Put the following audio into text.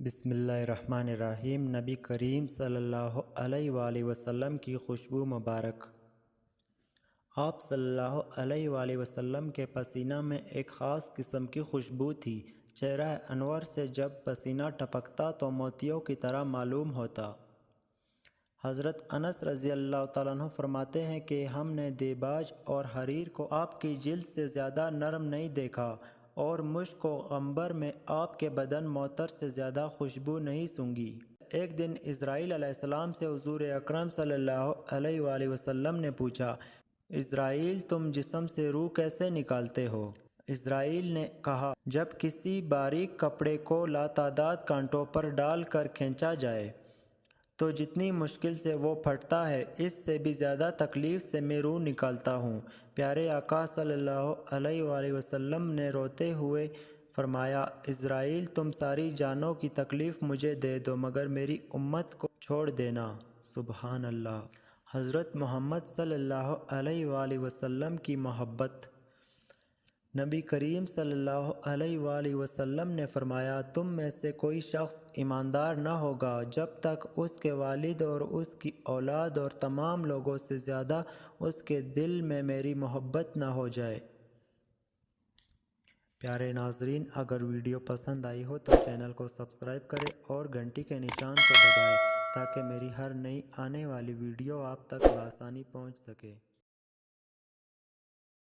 بسم اللہ الرحمن الرحیم۔ نبی کریم صلی اللہ علیہ وآلہ وسلم کی خوشبو مبارک۔ آپ صلی اللہ علیہ وآلہ وسلم کے پسینہ میں ایک خاص قسم کی خوشبو تھی۔ چہرہ انور سے جب پسینہ ٹپکتا تو موتیوں کی طرح معلوم ہوتا۔ حضرت انس رضی اللہ تعالیٰ عنہ فرماتے ہیں کہ ہم نے دیباج اور حریر کو آپ کی جلد سے زیادہ نرم نہیں دیکھا، اور مشک و عنبر میں آپ کے بدن معطر سے زیادہ خوشبو نہیں سونگھی۔ ایک دن اسرائیل علیہ السلام سے حضور اکرم صلی اللہ علیہ وآلہ وسلم نے پوچھا، اسرائیل تم جسم سے روح کیسے نکالتے ہو؟ اسرائیل نے کہا، جب کسی باریک کپڑے کو لاتعداد کانٹوں پر ڈال کر کھینچا جائے تو جتنی مشکل سے وہ پھٹتا ہے، اس سے بھی زیادہ تکلیف سے میں روح نکالتا ہوں۔ پیارے آقا صلی اللہ علیہ وآلہ وسلم نے روتے ہوئے فرمایا، اسرائیل تم ساری جانوں کی تکلیف مجھے دے دو مگر میری امت کو چھوڑ دینا۔ سبحان اللہ۔ حضرت محمد صلی اللہ علیہ وآلہ وسلم کی محبت۔ نبی کریم صلی اللہ علیہ وآلہ وسلم نے فرمایا، تم میں سے کوئی شخص ایماندار نہ ہوگا جب تک اس کے والد اور اس کی اولاد اور تمام لوگوں سے زیادہ اس کے دل میں میری محبت نہ ہو جائے۔ پیارے ناظرین، اگر ویڈیو پسند آئی ہو تو چینل کو سبسکرائب کریں اور گھنٹی کے نشان کو دبائیں تاکہ میری ہر نئی آنے والی ویڈیو آپ تک بآسانی پہنچ سکے۔